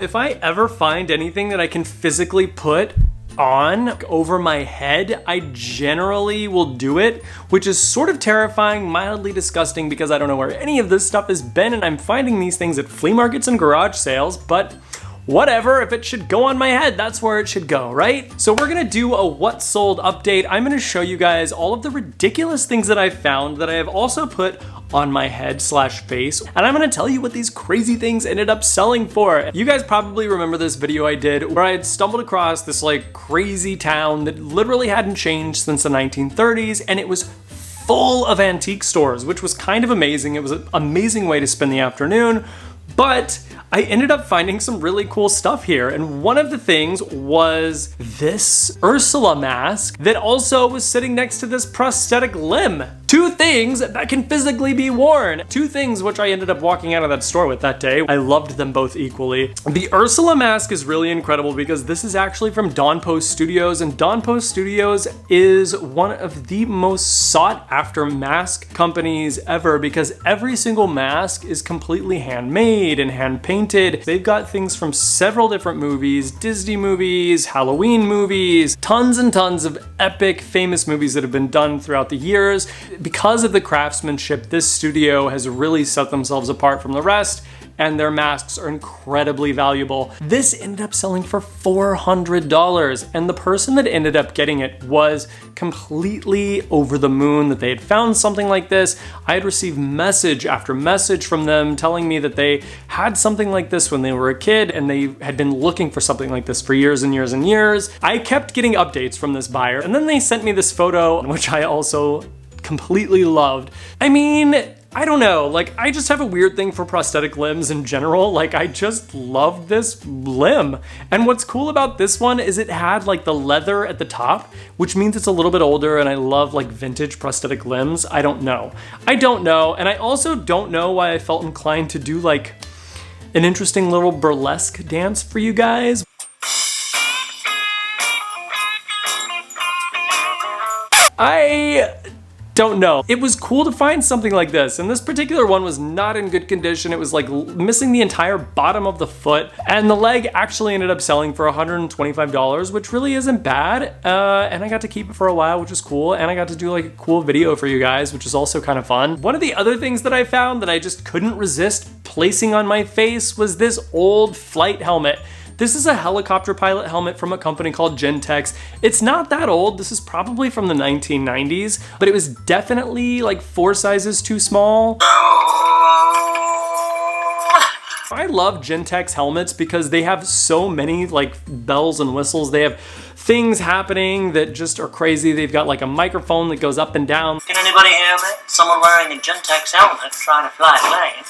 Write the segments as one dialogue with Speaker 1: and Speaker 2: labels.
Speaker 1: if I ever find anything that I can physically put on over my head, I generally will do it, which is sort of terrifying, mildly disgusting, because I don't know where any of this stuff has been, and I'm finding these things at flea markets and garage sales, but whatever, if it should go on my head, that's where it should go, right? So we're gonna do a what sold update. I'm gonna show you guys all of the ridiculous things that I found that I have also put on my head slash face, and I'm gonna tell you what these crazy things ended up selling for. You guys probably remember this video I did where I had stumbled across this like crazy town that literally hadn't changed since the 1930s, and it was full of antique stores, which was kind of amazing. It was an amazing way to spend the afternoon, but I ended up finding some really cool stuff here, and one of the things was this Ursula mask that also was sitting next to this prosthetic limb. Two things that can physically be worn. Two things which I ended up walking out of that store with that day. I loved them both equally. The Ursula mask is really incredible because this is actually from Dawn Post Studios, and Dawn Post Studios is one of the most sought after mask companies ever because every single mask is completely handmade and hand painted. They've got things from several different movies, Disney movies, Halloween movies, tons and tons of epic famous movies that have been done throughout the years. Because of the craftsmanship, this studio has really set themselves apart from the rest, and their masks are incredibly valuable. This ended up selling for $400, and the person that ended up getting it was completely over the moon that they had found something like this. I had received message after message from them telling me that they had something like this when they were a kid, and they had been looking for something like this for years and years and years. I kept getting updates from this buyer, and then they sent me this photo, which I also completely loved. I mean, I don't know, like I just have a weird thing for prosthetic limbs in general. Like I just love this limb. And what's cool about this one is it had like the leather at the top, which means it's a little bit older, and I love like vintage prosthetic limbs. I don't know. And I also don't know why I felt inclined to do like an interesting little burlesque dance for you guys. I don't know. It was cool to find something like this, and this particular one was not in good condition. It was like missing the entire bottom of the foot, and the leg actually ended up selling for $125, which really isn't bad, and I got to keep it for a while, which is cool, and I got to do like a cool video for you guys, which is also kind of fun. One of the other things that I found that I just couldn't resist placing on my face was this old flight helmet. This is a helicopter pilot helmet from a company called Gentex. It's not that old. This is probably from the 1990s, but it was definitely like 4 sizes too small. I love Gentex helmets because they have so many like bells and whistles. They have things happening that just are crazy. They've got like a microphone that goes up and down.
Speaker 2: Can anybody hear me? Someone wearing a Gentex helmet trying to fly a plane.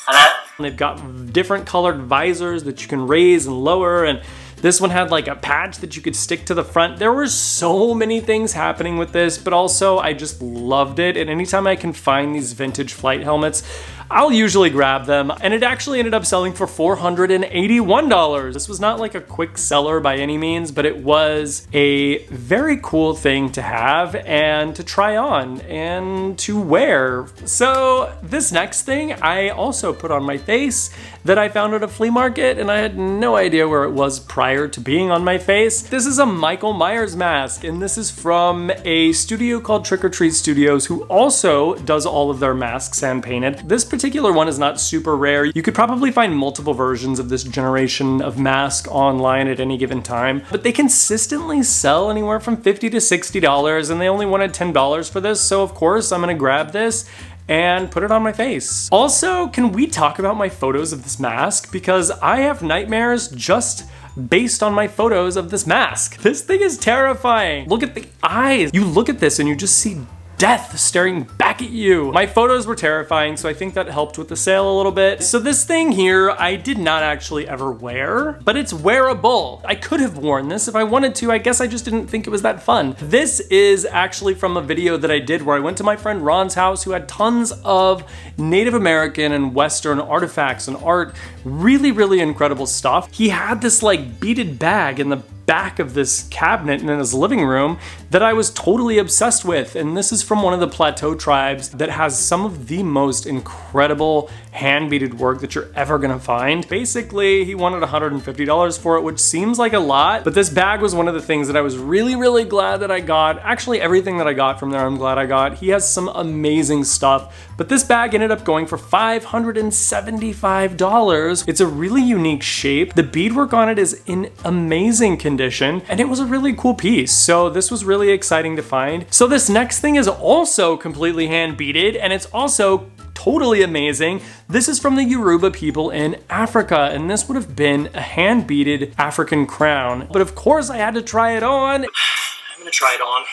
Speaker 2: Hello?
Speaker 1: They've got different colored visors that you can raise and lower, and this one had like a patch that you could stick to the front. There were so many things happening with this, but also I just loved it, and anytime I can find these vintage flight helmets, I'll usually grab them, and it actually ended up selling for $481. This was not like a quick seller by any means, but it was a very cool thing to have and to try on and to wear. So this next thing I also put on my face that I found at a flea market, and I had no idea where it was prior to being on my face. This is a Michael Myers mask, and this is from a studio called Trick or Treat Studios, who also does all of their masks hand painted. This particular one is not super rare. You could probably find multiple versions of this generation of mask online at any given time, but they consistently sell anywhere from $50 to $60, and they only wanted $10 for this, so of course I'm gonna grab this and put it on my face. Also, can we talk about my photos of this mask? Because I have nightmares just based on my photos of this mask. This thing is terrifying. Look at the eyes. You look at this and you just see death staring back at you. My photos were terrifying, so I think that helped with the sale a little bit. So this thing here, I did not actually ever wear, but it's wearable. I could have worn this if I wanted to. I guess I just didn't think it was that fun. This is actually from a video that I did where I went to my friend Ron's house, who had tons of Native American and Western artifacts and art. Really, really incredible stuff. He had this like beaded bag in the back of this cabinet in his living room that I was totally obsessed with. And this is from one of the Plateau tribes that has some of the most incredible hand beaded work that you're ever gonna find. Basically, he wanted $150 for it, which seems like a lot, but this bag was one of the things that I was really, really glad that I got. Actually, everything that I got from there, I'm glad I got. He has some amazing stuff, but this bag ended up going for $575. It's a really unique shape. The beadwork on it is in amazing condition, and it was a really cool piece. So this was really exciting to find. So this next thing is also completely hand beaded, and it's also totally amazing. This is from the Yoruba people in Africa, and this would have been a hand beaded African crown. But of course I had to try it on.
Speaker 2: I'm gonna try it on.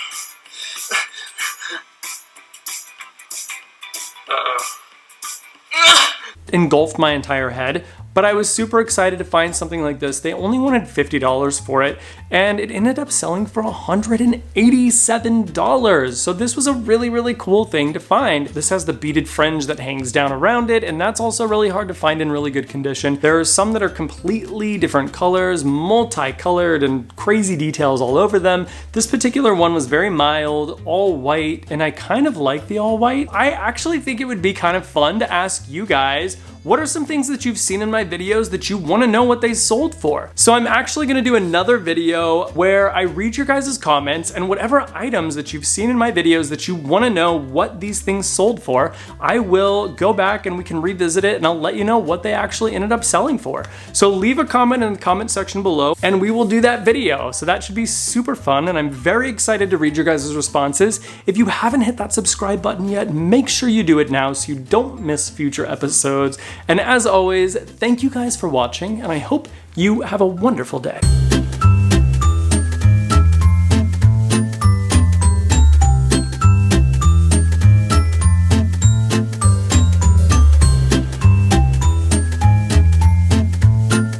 Speaker 1: Engulfed my entire head, but I was super excited to find something like this. They only wanted $50 for it, and it ended up selling for $187. So this was a really, really cool thing to find. This has the beaded fringe that hangs down around it, and that's also really hard to find in really good condition. There are some that are completely different colors, multicolored, and crazy details all over them. This particular one was very mild, all white, and I kind of like the all white. I actually think it would be kind of fun to ask you guys, what are some things that you've seen in my videos that you want to know what they sold for? So I'm actually going to do another video where I read your guys' comments, and whatever items that you've seen in my videos that you want to know what these things sold for, I will go back and we can revisit it, and I'll let you know what they actually ended up selling for. So leave a comment in the comment section below and we will do that video. So that should be super fun, and I'm very excited to read your guys' responses. If you haven't hit that subscribe button yet, make sure you do it now so you don't miss future episodes. And as always, thank you guys for watching, and I hope you have a wonderful day.